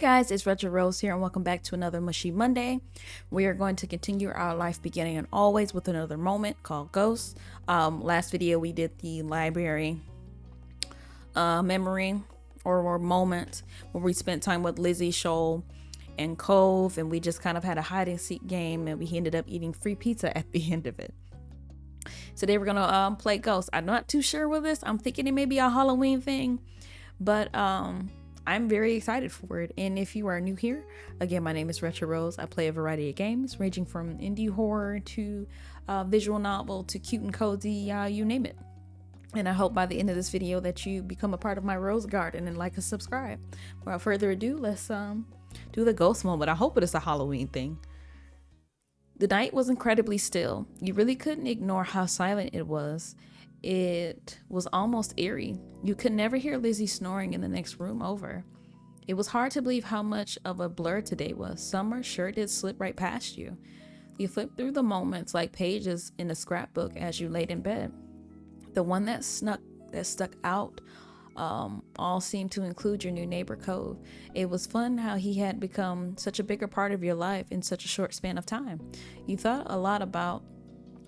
Guys, it's Retro Rose here, and welcome back to another Mushy Monday. We are going to continue our life beginning and always with another moment called Ghosts. Last video we did the library memory or moment where we spent time with Lizzie, Shoal, and Cove, and we just kind of had a hide and seek game, and we ended up eating free pizza at the end of it. Today we're gonna play Ghosts. I'm not too sure with this. I'm thinking it may be a Halloween thing, but I'm very excited for it. And if you are new here, again, my name is Retro Rose. I play a variety of games ranging from indie horror to visual novel to cute and cozy, you name it. And I hope by the end of this video that you become a part of my rose garden and like and subscribe. Without further ado, let's do the ghost moment. I hope it is a Halloween thing. The night was incredibly still. You really couldn't ignore how silent it was. It was almost eerie. You could never hear Lizzie snoring in the next room over. It was hard to believe how much of a blur today was. Summer sure did slip right past you. You flipped through the moments like pages in a scrapbook as you laid in bed. The one that stuck out all seemed to include your new neighbor Cove. It was fun how he had become such a bigger part of your life in such a short span of time. You thought a lot about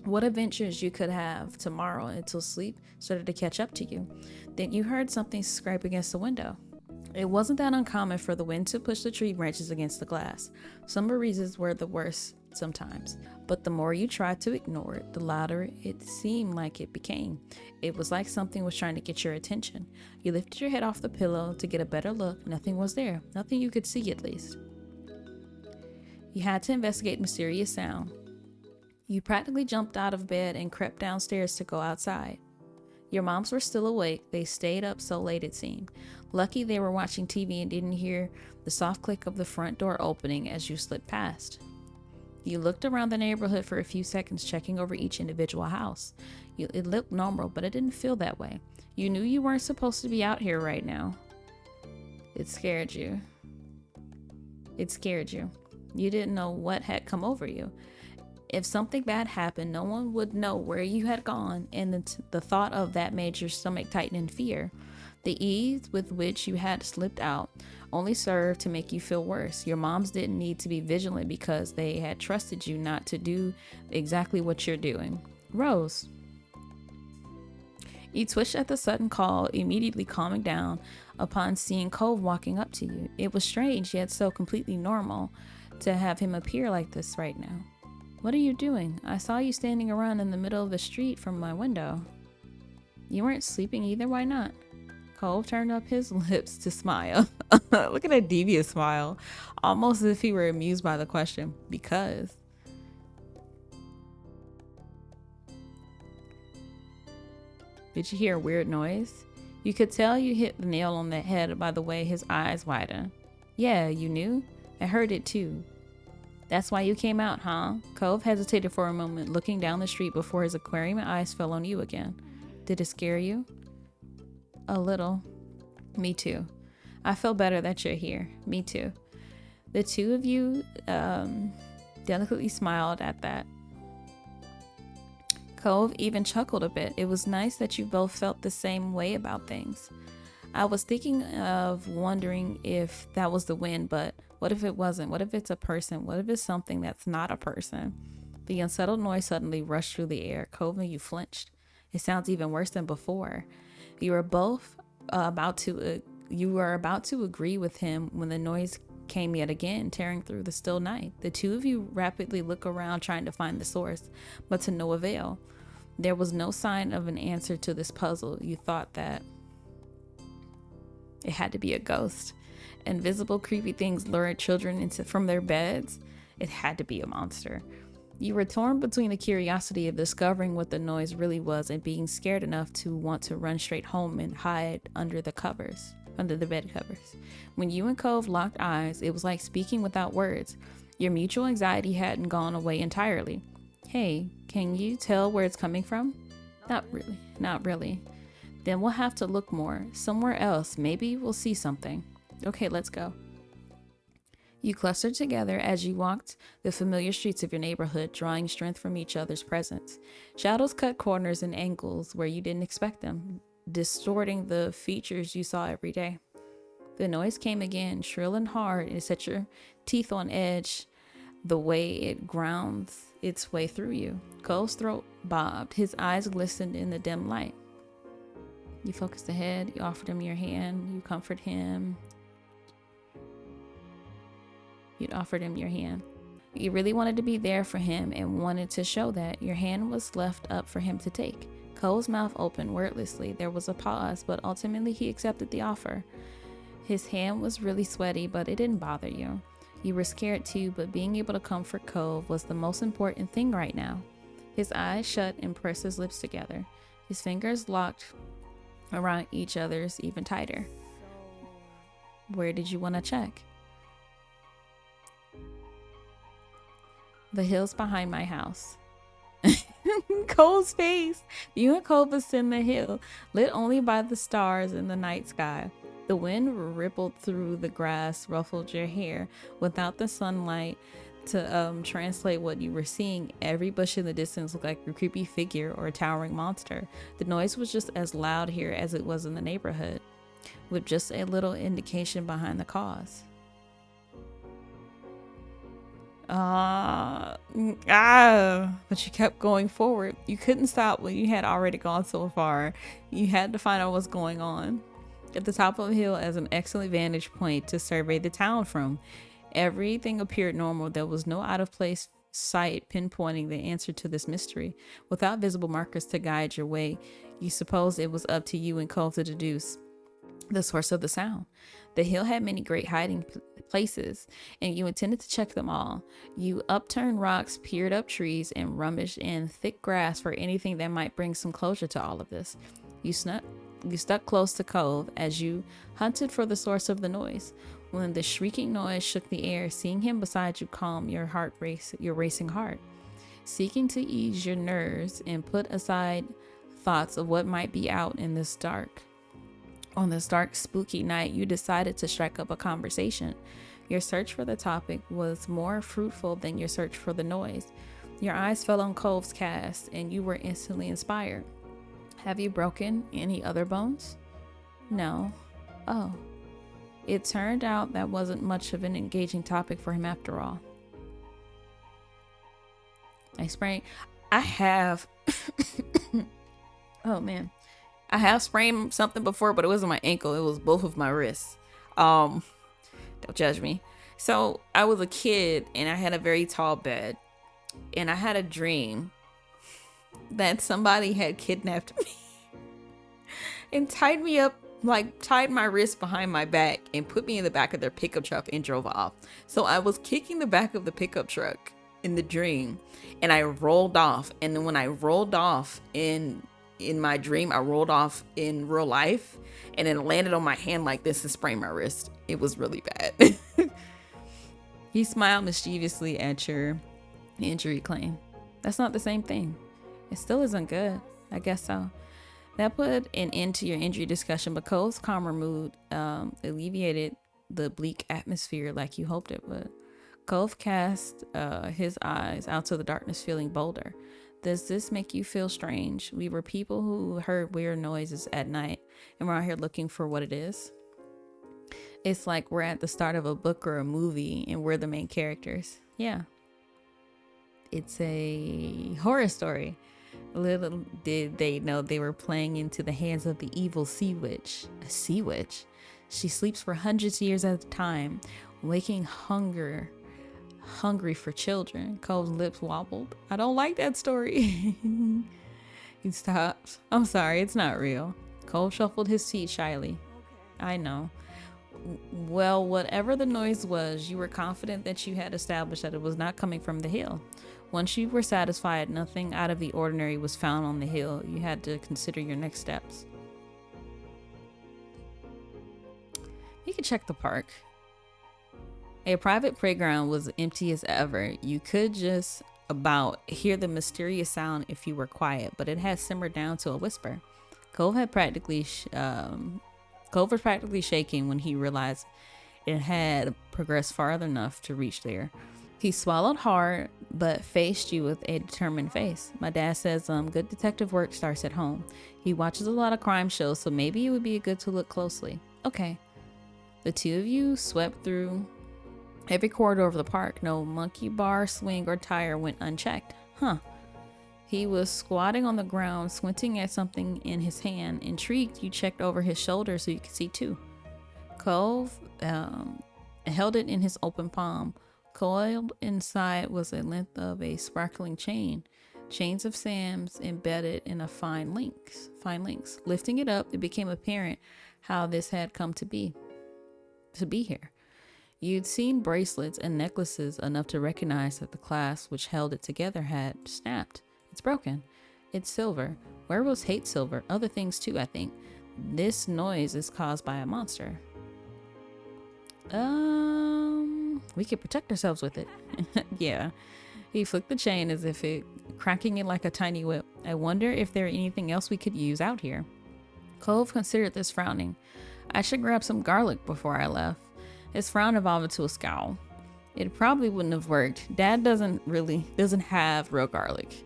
what adventures you could have tomorrow until sleep started to catch up to you. Then you heard something scrape against the window. It wasn't that uncommon for the wind to push the tree branches against the glass. Summer breezes were the worst sometimes, but the more you tried to ignore it, the louder it seemed like it became. It was like something was trying to get your attention. You lifted your head off the pillow to get a better look. Nothing was there. Nothing you could see, at least. You had to investigate mysterious sound. You practically jumped out of bed and crept downstairs to go outside. Your moms were still awake. They stayed up so late, it seemed. Lucky they were watching TV and didn't hear the soft click of the front door opening as you slipped past. You looked around the neighborhood for a few seconds, checking over each individual house. It looked normal, but it didn't feel that way. You knew you weren't supposed to be out here right now. It scared you. You didn't know what had come over you. If something bad happened, no one would know where you had gone, and the thought of that made your stomach tighten in fear. The ease with which you had slipped out only served to make you feel worse. Your moms didn't need to be vigilant because they had trusted you not to do exactly what you're doing. Rose. You twitched at the sudden call, immediately calming down upon seeing Cove walking up to you. It was strange, yet so completely normal to have him appear like this right now. What are you doing? I saw you standing around in the middle of the street from my window. You weren't sleeping either, why not? Cove turned up his lips to smile. Look at that devious smile. Almost as if he were amused by the question. Because. Did you hear a weird noise? You could tell you hit the nail on the head by the way his eyes widened. Yeah, you knew? I heard it too. That's why you came out, huh? Cove hesitated for a moment, looking down the street before his aquarium eyes fell on you again. Did it scare you? A little. Me too. I feel better that you're here. Me too. The two of you delicately smiled at that. Cove even chuckled a bit. It was nice that you both felt the same way about things. I was thinking of wondering if that was the wind, but what if it wasn't? What if it's a person? What if it's something that's not a person? The unsettled noise suddenly rushed through the air. Cove and you flinched. It sounds even worse than before. You were both about to agree with him when the noise came yet again, tearing through the still night. The two of you rapidly look around trying to find the source, but to no avail. There was no sign of an answer to this puzzle. You thought that it had to be a ghost. Invisible, creepy things lured children from their beds. It had to be a monster. You were torn between the curiosity of discovering what the noise really was and being scared enough to want to run straight home and hide under the bed covers. When you and Cove locked eyes, it was like speaking without words. Your mutual anxiety hadn't gone away entirely. Hey, can you tell where it's coming from? Not really. Then we'll have to look more. Somewhere else. Maybe we'll see something. Okay, let's go. You clustered together as you walked the familiar streets of your neighborhood, drawing strength from each other's presence. Shadows cut corners and angles where you didn't expect them, distorting the features you saw every day. The noise came again, shrill and hard, and it set your teeth on edge the way it grounds its way through you. Cole's throat bobbed. His eyes glistened in the dim light. You focused ahead. You offered him your hand. You comforted him. You'd offered him your hand. You really wanted to be there for him and wanted to show that. Your hand was left up for him to take. Cole's mouth opened wordlessly. There was a pause, but ultimately he accepted the offer. His hand was really sweaty, but it didn't bother you. You were scared too, but being able to comfort Cole was the most important thing right now. His eyes shut and pressed his lips together. His fingers locked around each other's even tighter. Where did you want to check? The hills behind my house. Cole's face. You and Cole ascend the hill, lit only by the stars in the night sky. The wind rippled through the grass, ruffled your hair. Without the sunlight to translate what you were seeing, every bush in the distance looked like a creepy figure or a towering monster. The noise was just as loud here as it was in the neighborhood, with just a little indication behind the cause. But you kept going forward. You couldn't stop when you had already gone so far. You had to find out what's going on. At the top of the hill as an excellent vantage point to survey the town from. Everything appeared normal. There was no out of place sight pinpointing the answer to this mystery. Without visible markers to guide your way, you suppose it was up to you and Cole to deduce the source of the sound. The hill had many great hiding places, and you intended to check them all. You upturned rocks, peered up trees, and rummaged in thick grass for anything that might bring some closure to all of this. You stuck close to Cove as you hunted for the source of the noise. When the shrieking noise shook the air, seeing him beside you calmed your racing heart. Seeking to ease your nerves and put aside thoughts of what might be out in this dark. On this dark, spooky night, you decided to strike up a conversation. Your search for the topic was more fruitful than your search for the noise. Your eyes fell on Cove's cast, and you were instantly inspired. Have you broken any other bones? No. Oh. It turned out that wasn't much of an engaging topic for him after all. I have oh man. I have sprained something before, but it wasn't my ankle. It was both of my wrists. Don't judge me. So I was a kid and I had a very tall bed, and I had a dream that somebody had kidnapped me and tied me up, like tied my wrist behind my back and put me in the back of their pickup truck and drove off. So I was kicking the back of the pickup truck in the dream, and I rolled off. And then when I rolled off in my dream, I rolled off in real life and then landed on my hand like this and sprained my wrist. It was really bad. He smiled mischievously at your injury claim. That's not the same thing. It still isn't good. I guess so. That put an end to your injury discussion, but Cole's calmer mood alleviated the bleak atmosphere like you hoped it would. Cove cast his eyes out to the darkness, feeling bolder. Does this make you feel strange? We were people who heard weird noises at night, and we're out here looking for what it is. It's like we're at the start of a book or a movie, and we're the main characters. Yeah. It's a horror story. Little did they know they were playing into the hands of the evil sea witch. A sea witch? She sleeps for hundreds of years at a time, waking hungry for children. Cole's lips wobbled. I don't like that story. He stopped. I'm sorry, it's not real. Cole shuffled his feet shyly. I know. Well, whatever the noise was, you were confident that you had established that it was not coming from the hill. Once you were satisfied nothing out of the ordinary was found on the hill, you had to consider your next steps. You could check the park. A private playground was empty as ever. You could just about hear the mysterious sound if you were quiet, but it had simmered down to a whisper. Cove was practically shaking when he realized it had progressed far enough to reach there. He swallowed hard, but faced you with a determined face. My dad says good detective work starts at home. He watches a lot of crime shows, so maybe it would be good to look closely. Okay. The two of you swept through every corridor of the park. No monkey bar, swing, or tire went unchecked. Huh. He was squatting on the ground, squinting at something in his hand. Intrigued, you checked over his shoulder so you could see too. Cove held it in his open palm. Coiled inside was a length of a sparkling chain. Chains of Sam's embedded in a fine links. Lifting it up, it became apparent how this had come to be here. You'd seen bracelets and necklaces enough to recognize that the clasp which held it together had snapped. It's broken. It's silver. Werewolves hate silver. Other things too, I think. This noise is caused by a monster. We could protect ourselves with it. Yeah. He flicked the chain as if cracking it like a tiny whip. I wonder if there anything else we could use out here. Cove considered this, frowning. I should grab some garlic before I left. His frown evolved into a scowl. It probably wouldn't have worked. Dad doesn't have real garlic.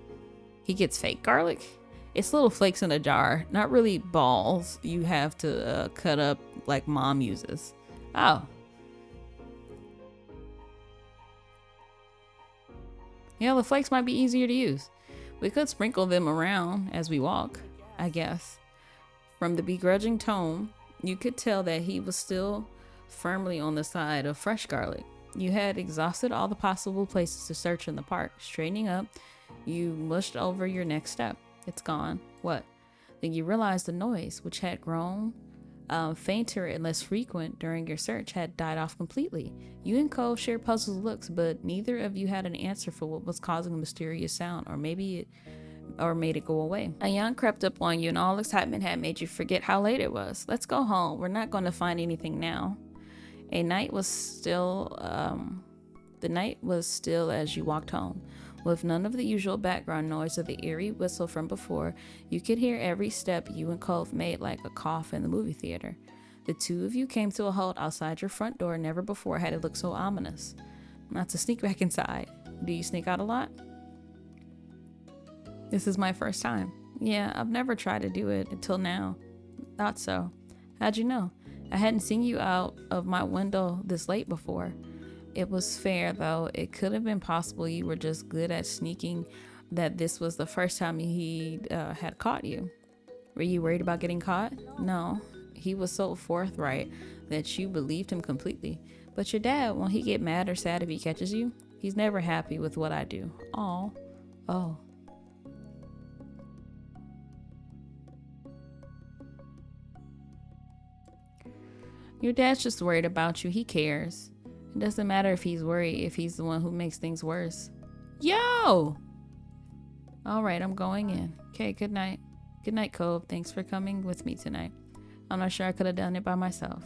He gets fake garlic. It's little flakes in a jar, not really balls you have to cut up like Mom uses. Oh. Yeah, the flakes might be easier to use. We could sprinkle them around as we walk, I guess. From the begrudging tone, you could tell that he was still firmly on the side of fresh garlic. You had exhausted all the possible places to search in the park. Straightening up, you mushed over your next step. It's gone. What? Then you realized the noise, which had grown fainter and less frequent during your search, had died off completely. You and Cove shared puzzled looks, but neither of you had an answer for what was causing the mysterious sound, or made it go away. A yawn crept up on you, and all excitement had made you forget how late it was. Let's go home. We're not going to find anything now. The night was still as you walked home. With none of the usual background noise of the eerie whistle from before, you could hear every step you and Cove made like a cough in the movie theater. The two of you came to a halt outside your front door. Never before had it looked so ominous. Not to sneak back inside. Do you sneak out a lot? This is my first time. Yeah, I've never tried to do it until now. Thought so. How'd you know? I hadn't seen you out of my window this late before. It was fair, though. It could have been possible you were just good at sneaking, that this was the first time he had caught you. Were you worried about getting caught? No. He was so forthright that you believed him completely. But your dad, won't he get mad or sad if he catches you? He's never happy with what I do. Oh. Your dad's just worried about you. He cares. It doesn't matter if he's worried, if he's the one who makes things worse. Yo! All right, I'm going in. Okay, good night. Good night, Cove. Thanks for coming with me tonight. I'm not sure I could have done it by myself.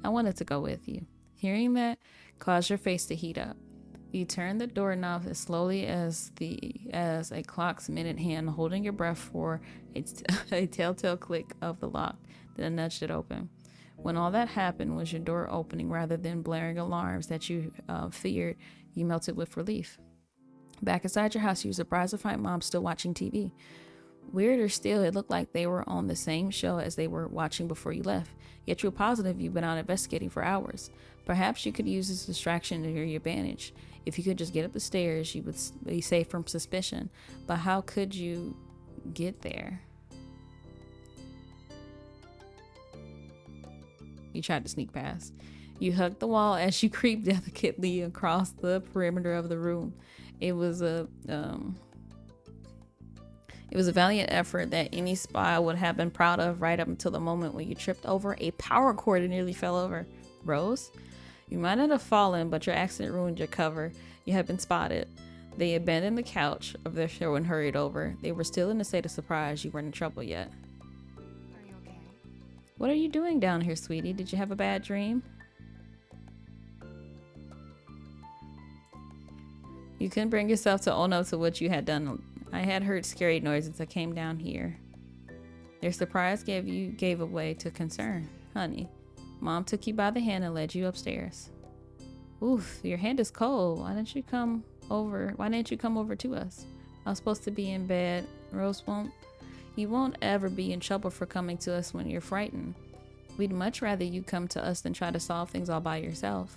I wanted to go with you. Hearing that caused your face to heat up. You turned the doorknob as slowly as a clock's minute hand, holding your breath for a telltale click of the lock, then nudged it open. When all that happened was your door opening rather than blaring alarms that you feared, you melted with relief. Back inside your house, you were surprised to find Mom still watching TV. Weirder still, it looked like they were on the same show as they were watching before you left, yet you were positive you've been out investigating for hours. Perhaps you could use this distraction to your advantage. If you could just get up the stairs, you would be safe from suspicion. But how could you get there? You tried to sneak past. You hugged the wall as you creeped delicately across the perimeter of the room. It was a valiant effort that any spy would have been proud of, right up until the moment when you tripped over a power cord and nearly fell over. Rose? You might not have fallen, but your accident ruined your cover. You had been spotted. They abandoned the couch of their show and hurried over. They were still in a state of surprise. You weren't in trouble yet. Are you okay? What are you doing down here, sweetie? Did you have a bad dream? You couldn't bring yourself to own up to what you had done. I had heard scary noises. I came down here. Their surprise gave away to concern. Honey, Mom took you by the hand and led you upstairs. Oof, your hand is cold. Why didn't you come over to us? I was supposed to be in bed. You won't ever be in trouble for coming to us when you're frightened. We'd much rather you come to us than try to solve things all by yourself.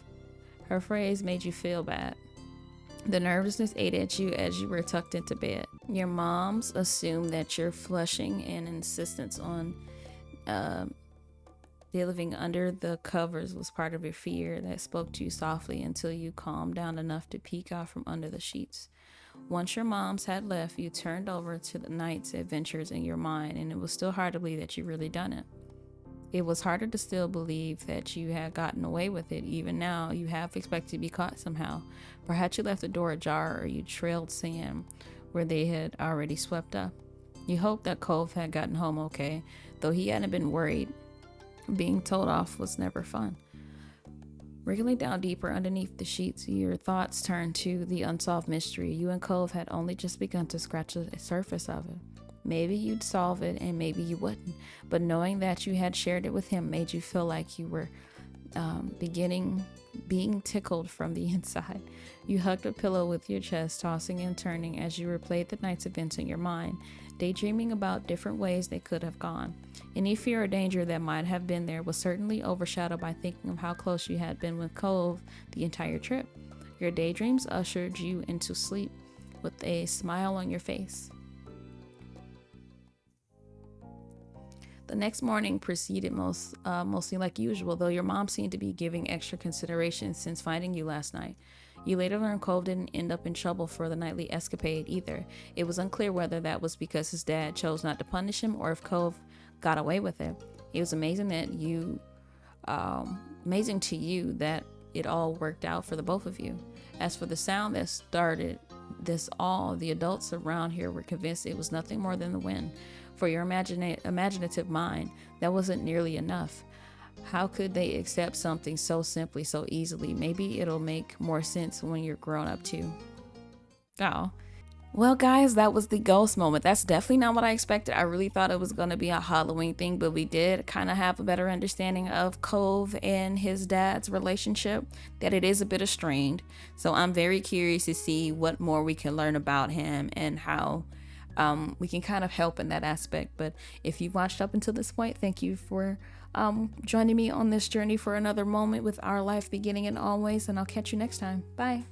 Her phrase made you feel bad. The nervousness ate at you as you were tucked into bed. Your moms assume that your flushing and insistence on living under the covers was part of your fear that spoke to you softly until you calmed down enough to peek out from under the sheets. Once your moms had left, you turned over to the night's adventures in your mind, and it was still hard to believe that you really done it. It was harder to still believe that you had gotten away with it. Even now, you half expect to be caught somehow. Perhaps you left the door ajar or you trailed sand where they had already swept up. You hoped that Cove had gotten home okay, though he hadn't been worried. Being told off was never fun. Wriggling down deeper underneath the sheets, your thoughts turned to the unsolved mystery. You and Cove had only just begun to scratch the surface of it. Maybe you'd solve it and maybe you wouldn't, but knowing that you had shared it with him made you feel like you were being tickled from the inside. You hugged a pillow with your chest, tossing and turning as you replayed the night's events in your mind, daydreaming about different ways they could have gone. Any fear or danger that might have been there was certainly overshadowed by thinking of how close you had been with Cove the entire trip. Your daydreams ushered you into sleep with a smile on your face. The next morning proceeded mostly like usual, though your mom seemed to be giving extra consideration since finding you last night. You later learned Cove didn't end up in trouble for the nightly escapade either. It was unclear whether that was because his dad chose not to punish him or if Cove got away with it. It was amazing to you that it all worked out for the both of you. As for the sound that started this all, the adults around here were convinced it was nothing more than the wind. For your imaginative mind, that wasn't nearly enough. How could they accept something so simply, so easily? Maybe it'll make more sense when you're grown up too. Oh. Well, guys, that was the ghost moment. That's definitely not what I expected. I really thought it was going to be a Halloween thing, but we did kind of have a better understanding of Cove and his dad's relationship, that it is a bit strained. So I'm very curious to see what more we can learn about him and how we can kind of help in that aspect. But if you watched up until this point, thank you for joining me on this journey for another moment with Our Life Beginning and Always, and I'll catch you next time. Bye.